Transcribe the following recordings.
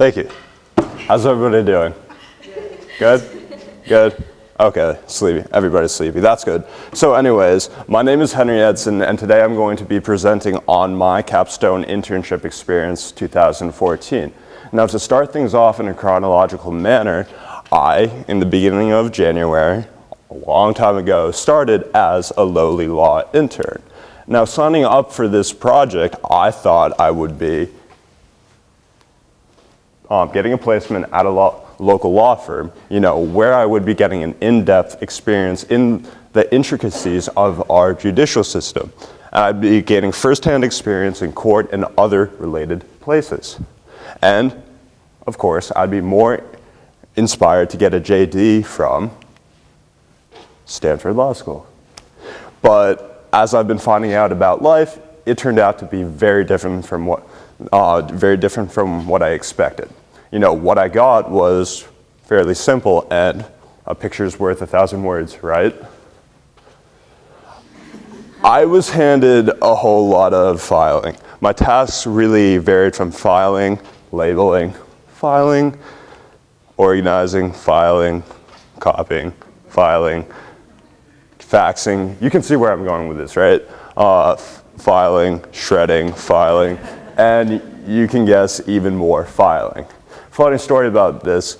Thank you. How's everybody doing? Good? Good? Okay, sleepy. Everybody's sleepy. That's good. So anyways, my name is Henry Edson, and today I'm going to be presenting on my capstone internship experience 2014. Now, to start things off in a chronological manner, I, in the beginning of January, a long time ago, started as a lowly law intern. Now, signing up for this project, I thought I would be getting a placement at a local law firm, where I would be getting an in-depth experience in the intricacies of our judicial system. And I'd be gaining firsthand experience in court and other related places. And, of course, I'd be more inspired to get a JD from Stanford Law School. But as I've been finding out about life, it turned out to be very different from what I expected. What I got was fairly simple, and a picture's worth 1,000 words, right? I was handed a whole lot of filing. My tasks really varied from filing, labeling, filing, organizing, filing, copying, filing, faxing. You can see where I'm going with this, right? Filing, shredding, filing, and you can guess even more filing. Funny story about this,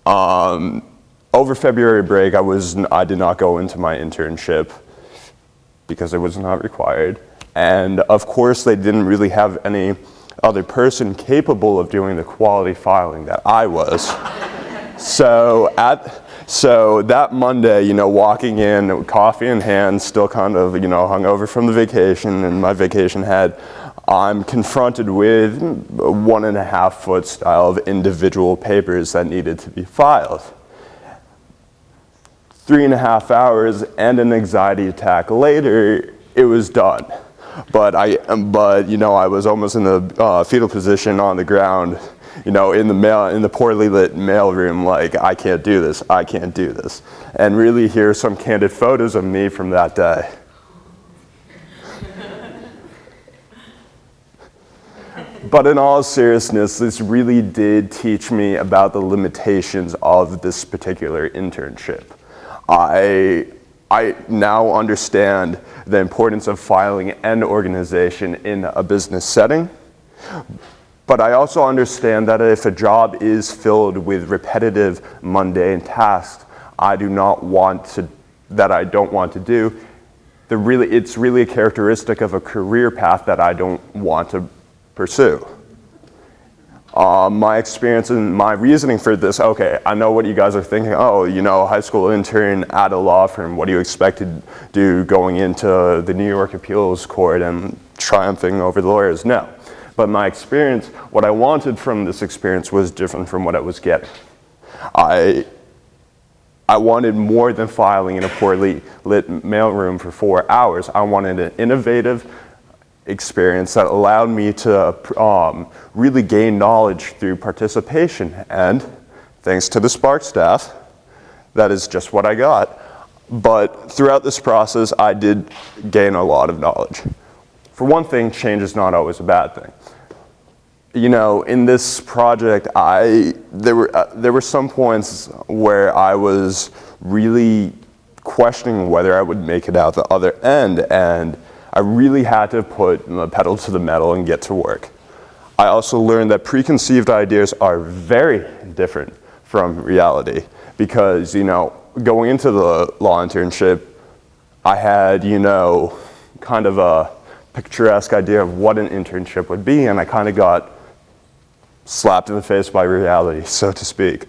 over February break, I did not go into my internship because it was not required. And of course, they didn't really have any other person capable of doing the quality filing that I was. So that Monday, walking in, coffee in hand, still kind of, hungover from the vacation and my vacation head, I'm confronted with 1.5 foot style of individual papers that needed to be filed. 3.5 hours and an anxiety attack later, it was done. But I was almost in the fetal position on the ground, in the poorly lit mailroom, like, I can't do this, and really here's some candid photos of me from that day. But in all seriousness, this really did teach me about the limitations of this particular internship. I now understand the importance of filing and organization in a business setting, but I also understand that if a job is filled with repetitive, mundane tasks I don't want to do, it's really a characteristic of a career path that I don't want to pursue. My experience and my reasoning for this, okay, I know what you guys are thinking. Oh, high school intern at a law firm, what do you expect to do going into the New York appeals court and triumphing over the lawyers? No. But my experience, what I wanted from this experience was different from what I was getting. I wanted more than filing in a poorly lit mailroom for 4 hours. I wanted an innovative experience that allowed me to really gain knowledge through participation. And thanks to the Spark staff, that is just what I got. But throughout this process, I did gain a lot of knowledge. For one thing, change is not always a bad thing. In this project, there were some points where I was really questioning whether I would make it out the other end, and I really had to put the pedal to the metal and get to work. I also learned that preconceived ideas are very different from reality because, going into the law internship, I had, kind of a picturesque idea of what an internship would be, and I kind of got slapped in the face by reality, so to speak.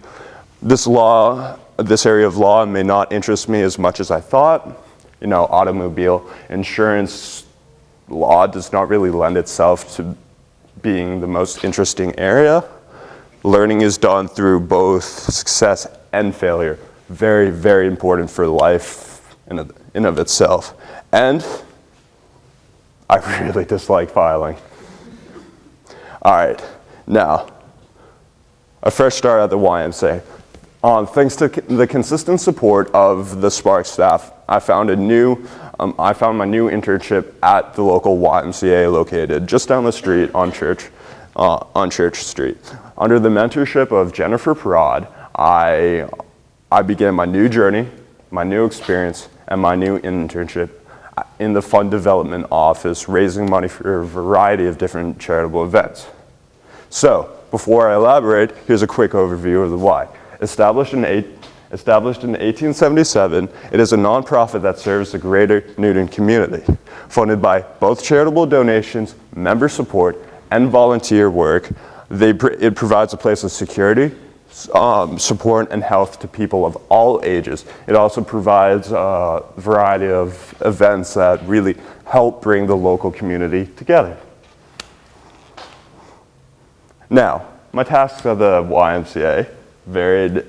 This area of law may not interest me as much as I thought. Automobile insurance law does not really lend itself to being the most interesting area. Learning is done through both success and failure. Very, very important for life in of itself. And I really dislike filing. All right, now, a fresh start at the YMCA. Thanks to the consistent support of the Spark staff, I found my new internship at the local YMCA located just down the street on Church on Church Street. Under the mentorship of Jennifer Parad, I began my new journey, my new experience, and my new internship in the Fund Development Office, raising money for a variety of different charitable events. So, before I elaborate, here's a quick overview of the why. Established in 1877, it is a nonprofit that serves the greater Newton community. Funded by both charitable donations, member support, and volunteer work, it provides a place of security, support, and health to people of all ages. It also provides a variety of events that really help bring the local community together. Now, my tasks at the YMCA varied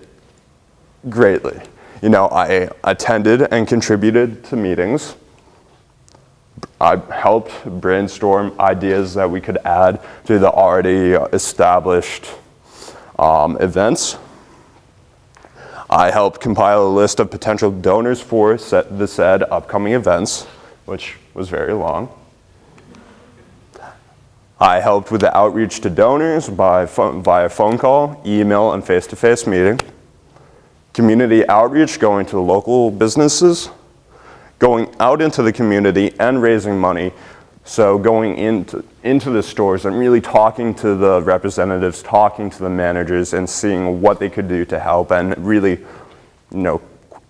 greatly. You know, I attended and contributed to meetings. I helped brainstorm ideas that we could add to the already established events. I helped compile a list of potential donors for the said upcoming events, which was very long. I helped with the outreach to donors via phone call, email, and face-to-face meeting. Community outreach, going to local businesses, going out into the community and raising money. So going into the stores and really talking to the representatives, talking to the managers, and seeing what they could do to help, and really, you know,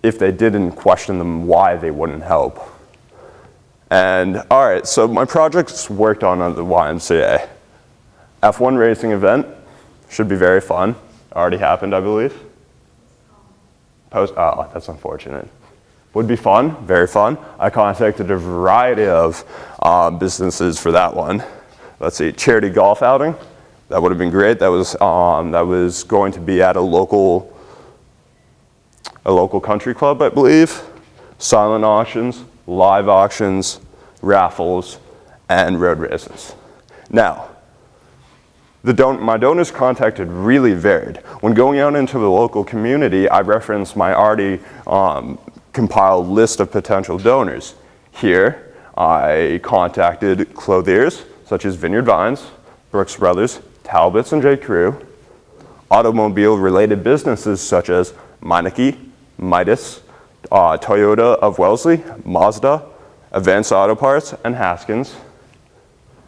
if they didn't, question them why they wouldn't help. And all right, so my projects worked on at the YMCA. F1 racing event, should be very fun. Already happened, I believe. Oh, that's unfortunate. Would be fun, very fun. I contacted a variety of businesses for that one. Let's see, charity golf outing. That would have been great. That was going to be at a local country club, I believe. Silent auctions, live auctions, raffles, and road races. Now, my donors contacted really varied. When going out into the local community, I referenced my already compiled list of potential donors. Here, I contacted clothiers such as Vineyard Vines, Brooks Brothers, Talbots, and J. Crew. Automobile-related businesses such as Meineke, Midas, Toyota of Wellesley, Mazda, Advanced Auto Parts, and Haskins.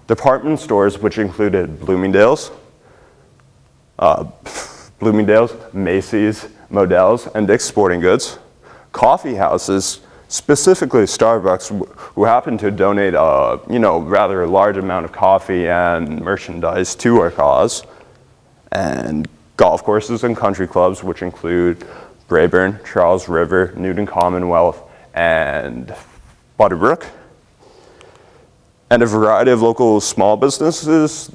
Department stores, which included Bloomingdale's, Macy's, Modell's, and Dick's Sporting Goods. Coffee houses, specifically Starbucks, who happened to donate rather a large amount of coffee and merchandise to our cause. And golf courses and country clubs, which include Brayburn, Charles River, Newton Commonwealth, and Butterbrook. And a variety of local small businesses,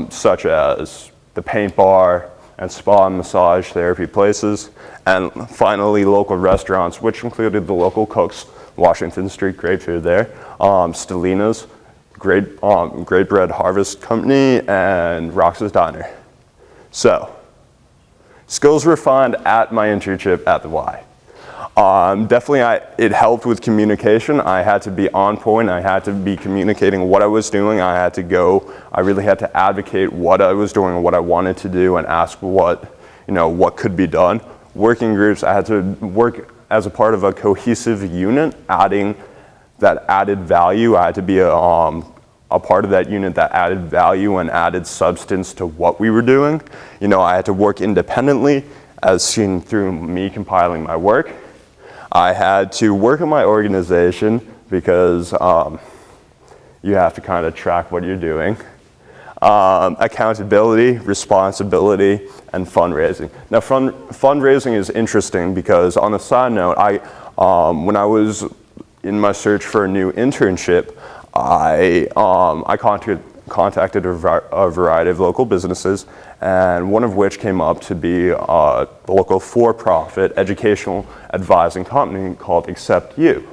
such as the paint bar and spa and massage therapy places. And finally, local restaurants, which included the local Cooks, Washington Street, great food there, Stellina's, Great Bread Harvest Company, and Rox's Diner. So, skills refined at my internship at the Y. Definitely, it helped with communication. I had to be on point. I had to be communicating what I was doing. I really had to advocate what I was doing and what I wanted to do, and ask what could be done. Working groups, I had to work as a part of a cohesive unit, adding that added value. I had to be a part of that unit that added value and added substance to what we were doing. I had to work independently, as seen through me compiling my work. I had to work on my organization, because you have to kind of track what you're doing. Accountability, responsibility, and fundraising. Now, fundraising is interesting because, on a side note, when I was in my search for a new internship, I contacted a variety of local businesses, and one of which came up to be a local for-profit educational advising company called Accept You.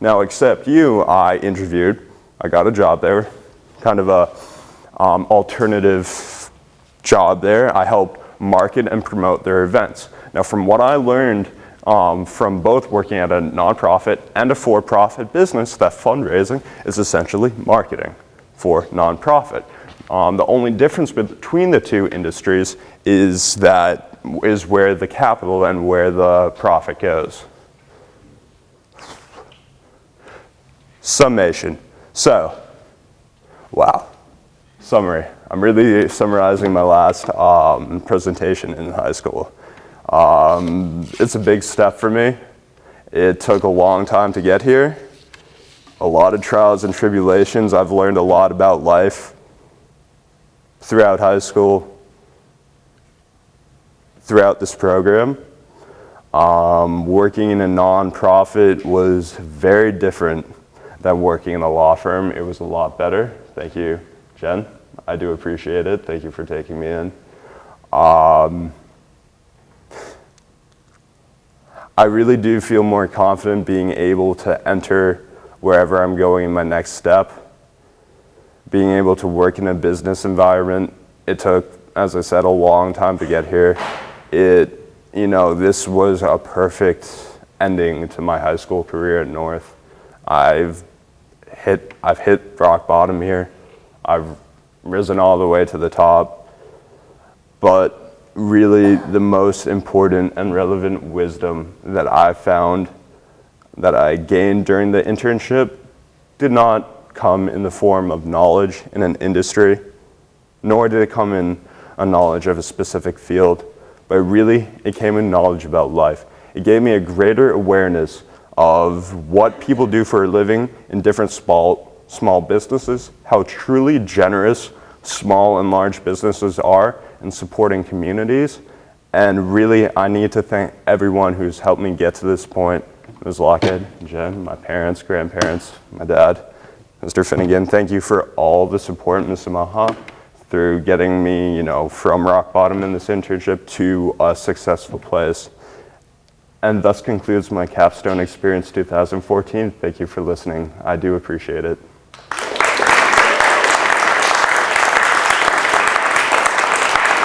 Now, Accept You, I interviewed. I got a job there, kind of a alternative job there. I helped market and promote their events. Now, from what I learned from both working at a nonprofit and a for-profit business, that fundraising is essentially marketing for nonprofit. The only difference between the two industries is where the capital and where the profit goes. Summation. So, wow. Summary. I'm really summarizing my last presentation in high school. It's a big step for me. It took a long time to get here. A lot of trials and tribulations. I've learned a lot about life throughout high school, throughout this program. Working in a nonprofit was very different than working in a law firm. It was a lot better. Thank you, Jen. I do appreciate it. Thank you for taking me in. I really do feel more confident being able to enter wherever I'm going in my next step. Being able to work in a business environment, it took, as I said, a long time to get here. This was a perfect ending to my high school career at North. I've hit rock bottom here. I've risen all the way to the top. But really the most important and relevant wisdom that I found, that I gained during the internship, did not come in the form of knowledge in an industry, nor did it come in a knowledge of a specific field, but really it came in knowledge about life. It gave me a greater awareness of what people do for a living in different small businesses, how truly generous small and large businesses are in supporting communities. And really, I need to thank everyone who's helped me get to this point. Ms. Lockhead, Jen, my parents, grandparents, my dad, Mr. Finnegan. Thank you for all the support, Ms. Amaha, through getting me, from rock bottom in this internship to a successful place. And thus concludes my capstone experience 2014. Thank you for listening. I do appreciate it.